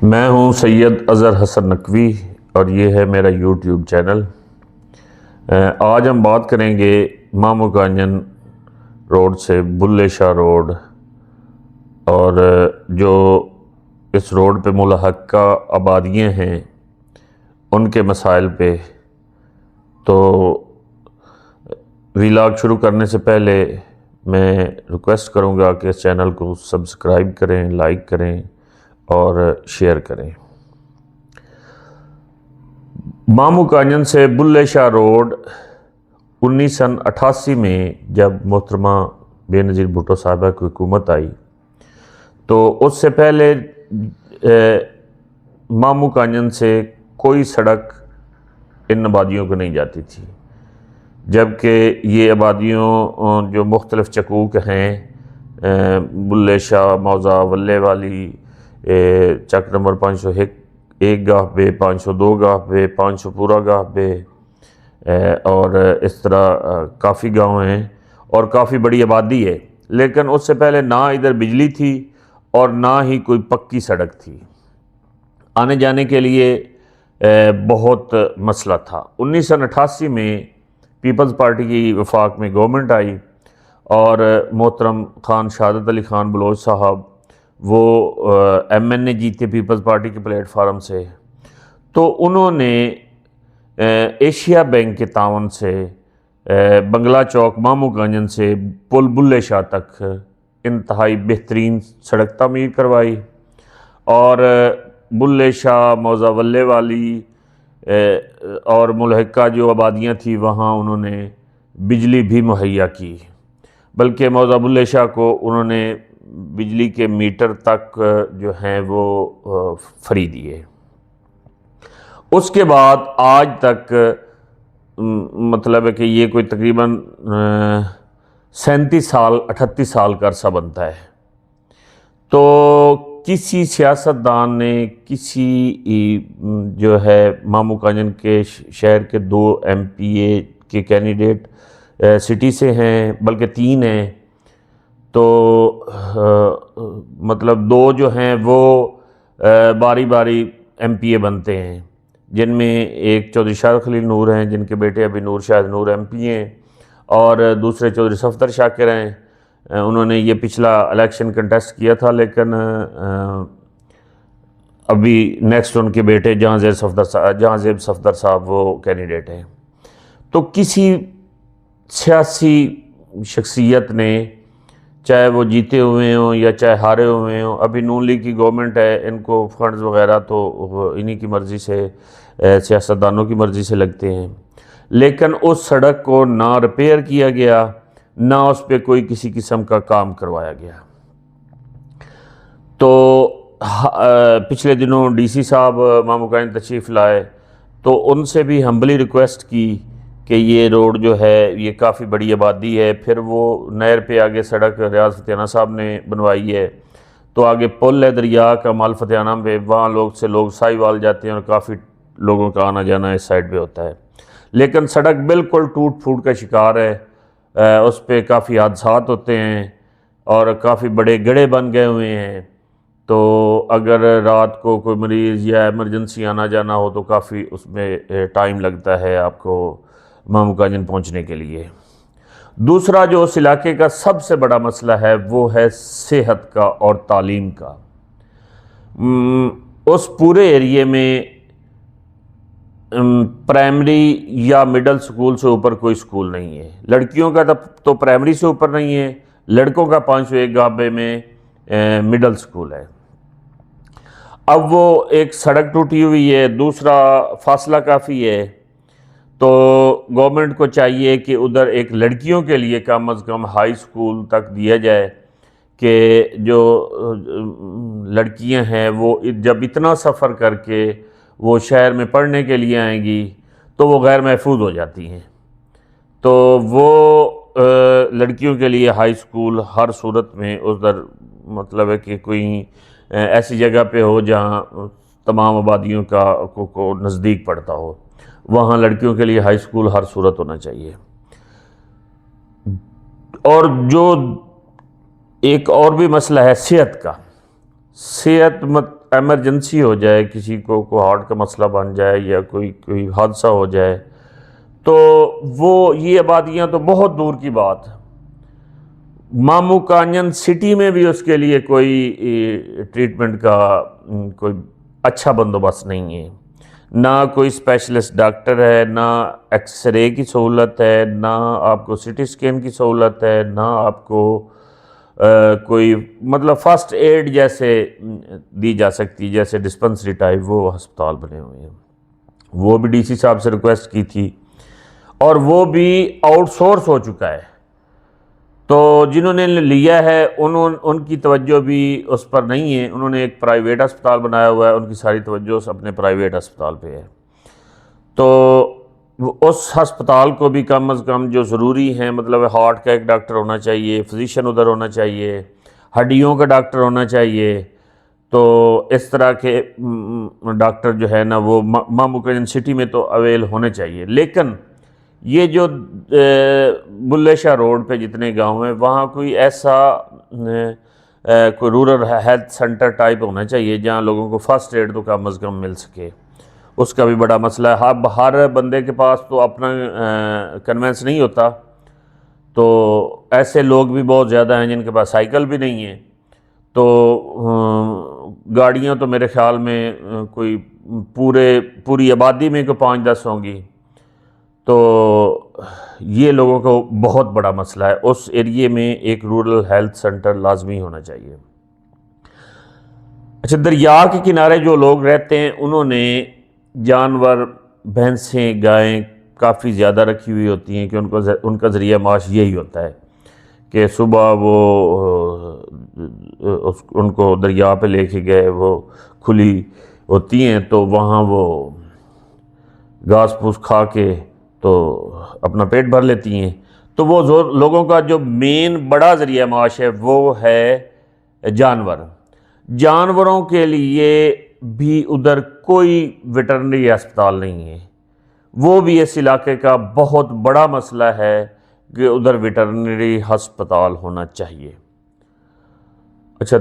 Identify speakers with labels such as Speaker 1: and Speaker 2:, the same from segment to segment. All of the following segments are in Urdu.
Speaker 1: میں ہوں سید اظہر حسن نقوی اور یہ ہے میرا یوٹیوب چینل۔ آج ہم بات کریں گے مامو کانجن روڈ سے بلے شاہ روڈ اور جو اس روڈ پہ ملحقہ آبادیاں ہیں ان کے مسائل پہ۔ تو ویلاگ شروع کرنے سے پہلے میں ریکویسٹ کروں گا کہ اس چینل کو سبسکرائب کریں، لائک کریں اور شیئر کریں۔ مامو کانجن سے بلے شاہ روڈ 1988 میں جب محترمہ بے نظیر بھٹو صاحبہ کی حکومت آئی تو اس سے پہلے مامو کانجن سے کوئی سڑک ان آبادیوں کو نہیں جاتی تھی، جبکہ یہ آبادیوں جو مختلف چکوک ہیں، بلے شاہ، موضع، ولے والی، چک نمبر 501 گاہ بے، 502 گاہ بے، 500 پورا گاہ بے، اور اس طرح کافی گاؤں ہیں اور کافی بڑی آبادی ہے، لیکن اس سے پہلے نہ ادھر بجلی تھی اور نہ ہی کوئی پکی سڑک تھی۔ آنے جانے کے لیے بہت مسئلہ تھا۔ 1988 میں پیپلز پارٹی کی وفاق میں گورنمنٹ آئی اور محترم خان شہادت علی خان بلوچ صاحب وہ ایم این اے جیتے پیپلز پارٹی کے پلیٹ فارم سے، تو انہوں نے ایشیا بینک کے تعاون سے بنگلہ چوک مامو کانجن سے پل بلے شاہ تک انتہائی بہترین سڑک تعمیر کروائی اور بلے شاہ، موضع، ولے والی اور ملحقہ جو آبادیاں تھیں وہاں انہوں نے بجلی بھی مہیا کی، بلکہ موضع بلے شاہ کو انہوں نے بجلی کے میٹر تک جو ہیں وہ فری دیے۔ اس کے بعد آج تک مطلب ہے کہ یہ کوئی تقریباً 37 سال 38 سال کا عرصہ بنتا ہے، تو کسی سیاستدان نے، کسی جو ہے مامو کانجن کے شہر کے 2 ایم پی اے کے کینڈیڈیٹ سٹی سے ہیں، بلکہ 3 ہیں، تو مطلب 2 جو ہیں وہ باری باری ایم پی اے بنتے ہیں، جن میں ایک چودھری شاہد خلیل نور ہیں جن کے بیٹے ابھی نور شاہد نور ایم پی ہیں، اور دوسرے چودھری صفدر شاکر ہیں۔ انہوں نے یہ پچھلا الیکشن کنٹیسٹ کیا تھا، لیکن ابھی نیکسٹ ان کے بیٹے جہاں زیب صفدر صاحب وہ کینڈیڈیٹ ہیں۔ تو کسی سیاسی شخصیت نے، چاہے وہ جیتے ہوئے ہوں یا چاہے ہارے ہوئے ہوں، ابھی نون لیگ کی گورنمنٹ ہے، ان کو فنڈز وغیرہ تو انہی کی مرضی سے، سیاستدانوں کی مرضی سے لگتے ہیں، لیکن اس سڑک کو نہ ریپیئر کیا گیا، نہ اس پہ کوئی کسی قسم کا کام کروایا گیا۔ تو پچھلے دنوں ڈی سی صاحب مامو کانجن تشریف لائے تو ان سے بھی ہمبلی ریکویسٹ کی کہ یہ روڈ جو ہے یہ کافی بڑی آبادی ہے، پھر وہ نہر پہ آگے سڑک ریاض فتح صاحب نے بنوائی ہے، تو آگے پل ہے دریا کا مال فتح پہ، وہاں لوگ سائی وال جاتے ہیں اور کافی لوگوں کا آنا جانا اس سائڈ پہ ہوتا ہے، لیکن سڑک بالکل ٹوٹ پھوٹ کا شکار ہے، اس پہ کافی حادثات ہوتے ہیں اور کافی بڑے گڑھے بن گئے ہوئے ہیں، تو اگر رات کو کوئی مریض یا ایمرجنسی آنا جانا ہو تو کافی اس میں ٹائم لگتا ہے آپ کو مامو کانجن پہنچنے کے لیے۔ دوسرا جو اس علاقے کا سب سے بڑا مسئلہ ہے وہ ہے صحت کا اور تعلیم کا۔ اس پورے ایریے میں پرائمری یا مڈل سکول سے اوپر کوئی سکول نہیں ہے، لڑکیوں کا تو پرائمری سے اوپر نہیں ہے، لڑکوں کا 501 گابے میں مڈل سکول ہے۔ اب وہ ایک سڑک ٹوٹی ہوئی ہے، دوسرا فاصلہ کافی ہے، تو گورنمنٹ کو چاہیے کہ ادھر ایک لڑکیوں کے لیے کم از کم ہائی سکول تک دیا جائے کہ جو لڑکیاں ہیں وہ جب اتنا سفر کر کے وہ شہر میں پڑھنے کے لیے آئیں گی تو وہ غیر محفوظ ہو جاتی ہیں، تو وہ لڑکیوں کے لیے ہائی سکول ہر صورت میں ادھر مطلب ہے کہ کوئی ایسی جگہ پہ ہو جہاں تمام آبادیوں کو نزدیک پڑتا ہو، وہاں لڑکیوں کے لیے ہائی سکول ہر صورت ہونا چاہیے۔ اور جو ایک اور بھی مسئلہ ہے صحت کا، صحت ایمرجنسی ہو جائے، کسی کو کوئی ہارٹ کا مسئلہ بن جائے یا کوئی حادثہ ہو جائے، تو وہ یہ آبادیاں تو بہت دور کی بات، مامو کانجن سٹی میں بھی اس کے لیے کوئی ٹریٹمنٹ کا کوئی اچھا بندوبست نہیں ہے، نہ کوئی اسپیشلسٹ ڈاکٹر ہے، نہ ایکس رے کی سہولت ہے، نہ آپ کو سی ٹی اسکین کی سہولت ہے، نہ آپ کو کوئی مطلب فرسٹ ایڈ جیسے دی جا سکتی، جیسے ڈسپنسری ٹائپ وہ ہسپتال بنے ہوئے ہیں۔ وہ بھی ڈی سی صاحب سے ریکویسٹ کی تھی اور وہ بھی آؤٹ سورس ہو چکا ہے، تو جنہوں نے لیا ہے ان کی توجہ بھی اس پر نہیں ہے، انہوں نے ایک پرائیویٹ ہسپتال بنایا ہوا ہے، ان کی ساری توجہ اپنے پرائیویٹ ہسپتال پہ ہے۔ تو اس ہسپتال کو بھی کم از کم جو ضروری ہیں، مطلب ہارٹ کا ایک ڈاکٹر ہونا چاہیے، فزیشین ادھر ہونا چاہیے، ہڈیوں کا ڈاکٹر ہونا چاہیے، تو اس طرح کے ڈاکٹر جو ہے نا وہ مامو کانجن سٹی میں تو اویل ہونے چاہیے۔ لیکن یہ جو بلے شاہ روڈ پہ جتنے گاؤں ہیں وہاں کوئی ایسا کوئی رورل ہیلتھ سینٹر ٹائپ ہونا چاہیے جہاں لوگوں کو فرسٹ ایڈ تو کم از کم مل سکے، اس کا بھی بڑا مسئلہ ہے۔ ہر بندے کے پاس تو اپنا کنوینس نہیں ہوتا، تو ایسے لوگ بھی بہت زیادہ ہیں جن کے پاس سائیکل بھی نہیں ہے، تو گاڑیاں تو میرے خیال میں کوئی پوری آبادی میں کوئی 5-10 ہوں گی، تو یہ لوگوں کو بہت بڑا مسئلہ ہے۔ اس ایریے میں ایک رورل ہیلتھ سینٹر لازمی ہونا چاہیے۔ اچھا، دریا کے کنارے جو لوگ رہتے ہیں انہوں نے جانور، بھینسیں، گائیں کافی زیادہ رکھی ہوئی ہوتی ہیں کہ ان کا ذریعہ معاش یہی ہوتا ہے کہ صبح وہ ان کو دریا پہ لے کے گئے، وہ کھلی ہوتی ہیں تو وہاں وہ گھاس پھوس کھا کے تو اپنا پیٹ بھر لیتی ہیں، تو وہ لوگوں کا جو مین بڑا ذریعہ معاش ہے وہ ہے جانوروں کے لیے بھی ادھر کوئی ویٹرنری ہسپتال نہیں ہے، وہ بھی اس علاقے کا بہت بڑا مسئلہ ہے کہ ادھر ویٹرنری ہسپتال ہونا چاہیے۔ اچھا،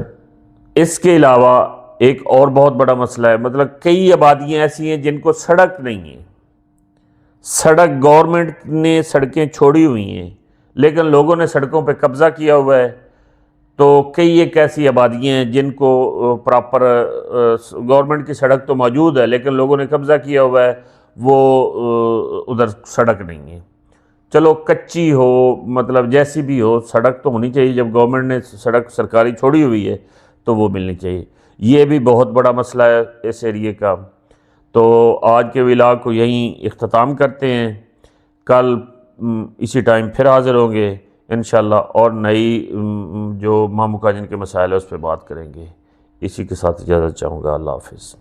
Speaker 1: اس کے علاوہ ایک اور بہت بڑا مسئلہ ہے، مطلب کئی آبادیاں ایسی ہیں جن کو سڑک نہیں ہے، سڑک گورنمنٹ نے سڑکیں چھوڑی ہوئی ہیں لیکن لوگوں نے سڑکوں پہ قبضہ کیا ہوا ہے، تو کئی ایک ایسی آبادیاں ہیں جن کو پراپر گورنمنٹ کی سڑک تو موجود ہے لیکن لوگوں نے قبضہ کیا ہوا ہے، وہ ادھر سڑک نہیں ہے۔ چلو کچی ہو، مطلب جیسی بھی ہو، سڑک تو ہونی چاہیے، جب گورنمنٹ نے سڑک سرکاری چھوڑی ہوئی ہے تو وہ ملنی چاہیے۔ یہ بھی بہت بڑا مسئلہ ہے اس ایریے کا۔ تو آج کے ولاگ کو یہیں اختتام کرتے ہیں، کل اسی ٹائم پھر حاضر ہوں گے انشاءاللہ، اور نئی جو مامو کانجن کے مسائل ہے اس پہ بات کریں گے۔ اسی کے ساتھ اجازت چاہوں گا، اللہ حافظ۔